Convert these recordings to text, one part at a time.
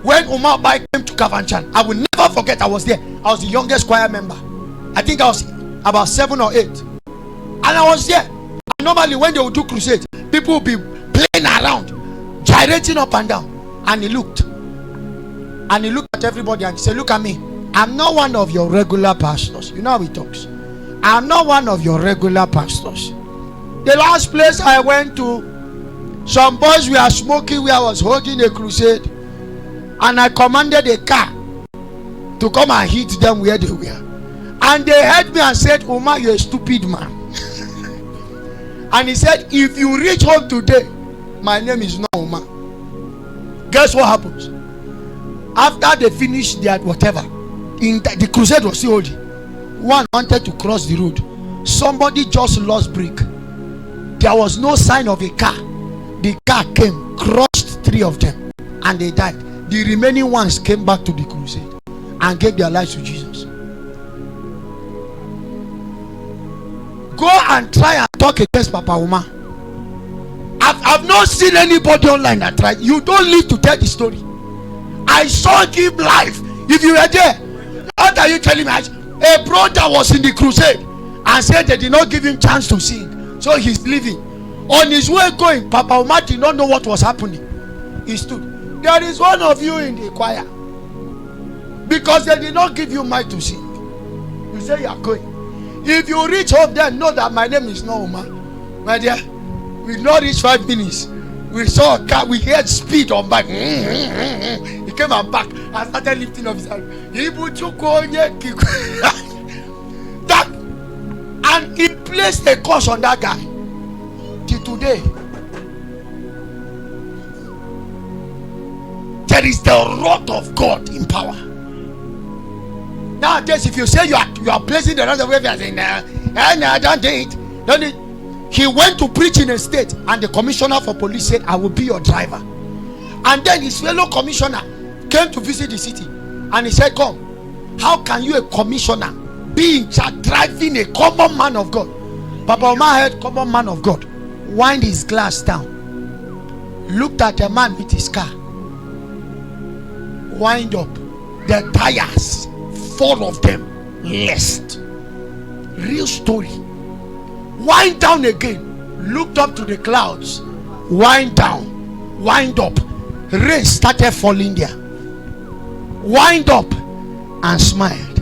when Uma Ukpai came to Kavanchan, I will never forget. I was there. I was the youngest choir member. I think I was about 7 or 8, and I was there. And normally when they would do crusade, people would be playing around, gyrating up and down. And he looked at everybody and he said, "Look at me. I'm not one of your regular pastors." You know how he talks. "I'm not one of your regular pastors. The last place I went to, some boys were smoking where I was holding a crusade, and I commanded a car to come and hit them where they were. And they heard me and said, 'Uma, you're a stupid man.' And he said, 'If you reach home today, my name is not Uma.'" Guess what happens? After they finished their whatever, the crusade was still holding. One wanted to cross the road. Somebody just lost brake. There was no sign of a car. The car came, crushed 3 of them, and they died. The remaining ones came back to the crusade and gave their lives to Jesus. Go and try and talk against Papa Uma. I've not seen anybody online that tried. You don't live to tell the story. I saw him live. If you were there, what are you telling me? A brother was in the crusade and said they did not give him chance to sing, so he's leaving. On his way going, Papa Uma did not know what was happening. He stood. There is one of you in the choir, because they did not give you mic to sing. You say you are going. If you reach home, then know that my name is not Uma. My dear, we did not reach 5 minutes. We saw a car, we heard speed on back. He came and back and started lifting up his hand. That, and he placed a curse on that guy. Till today, there is the wrath of God in power. Nowadays, if you say you are placing the wrath of God, you are saying, "No, don't do it. Don't do it." He went to preach in a state, and the commissioner for police said, "I will be your driver." And then his fellow commissioner came to visit the city, and he said, "Come, how can you, a commissioner, be in charge driving a common man of God?" Papa Uma heard common man of God, wind his glass down, looked at a man with his car, wind up the tires, 4 of them left. Real story. Wind down again, looked up to the clouds, wind down, wind up. Rain started falling there. Wind up and smiled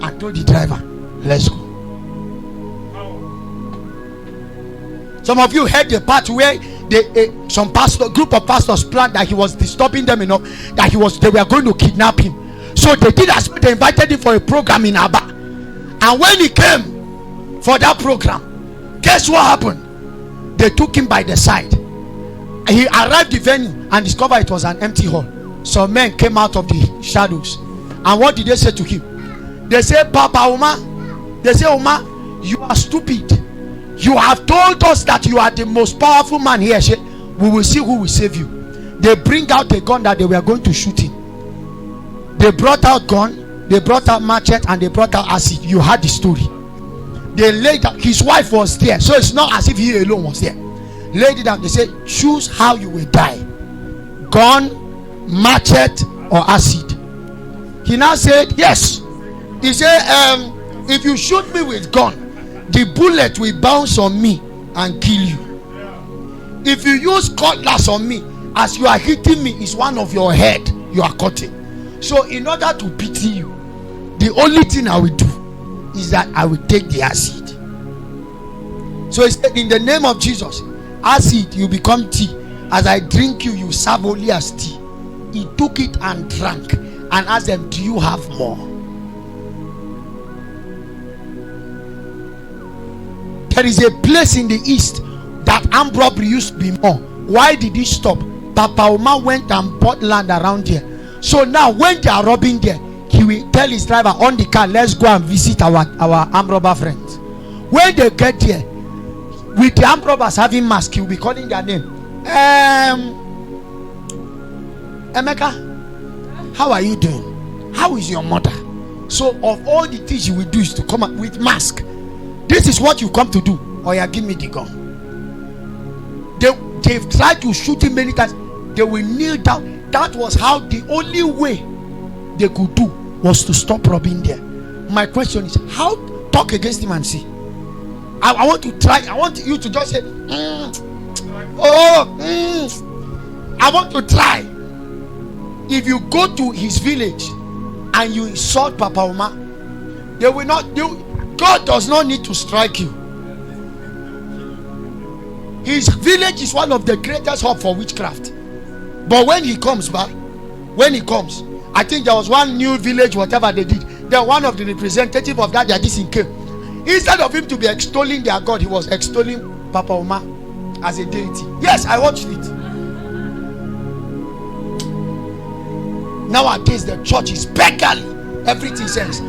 and told the driver, "Let's go." Some of you heard the part where some group of pastors planned that he was disturbing them enough that they were going to kidnap him. So they did as they invited him for a program in Aba. And when he came for that program, guess what happened? They took him by the side. He arrived the venue and discovered it was an empty hall. Some men came out of the shadows. And what did they say to him? They said, "Papa Uma," they say, "Uma, you are stupid. You have told us that you are the most powerful man here. We will see who will save you." They bring out a gun that they were going to shoot him. They brought out gun, they brought out machete, and they brought out acid. You heard the story. They laid down. His wife was there, so it's not as if he alone was there. Laid it down. They said, "Choose how you will die: gun, machete, or acid." He now said, "Yes." He said, "If you shoot me with gun, the bullet will bounce on me and kill you. If you use cutlass on me, as you are hitting me, is one of your head you are cutting. So in order to pity you, the only thing I will do is that I will take the acid." So he said, "In the name of Jesus, acid, you become tea. As I drink you, you serve only as tea." He took it and drank and asked them, "Do you have more?" There is a place in the east that armed robbery used to be more. Why did it stop? Papa Uma went and bought land around here. So now when they are robbing there, he will tell his driver on the car, "Let's go and visit our armed robber friends." When they get there, with the armed robbers having masks, he will be calling their name. "Emeka, how are you doing? How is your mother?" So of all the things you will do is to come up with mask. This is what you come to do. "Oh yeah, give me the gun." They've tried to shoot him many times. They will kneel down. That was how the only way they could do was to stop robbing there. My question is, how talk against him and see? I want to try. I want you to just say, I want to try. If you go to his village and you insult Papa Uma, they will not do. God does not need to strike you. His village is one of the greatest hub for witchcraft. But when he comes back, I think there was one new village, whatever they did. Then one of the representative of that this came. Instead of him to be extolling their God, he was extolling Papa Uma as a deity. Yes, I watched it. Nowadays the church is beggarly. Everything says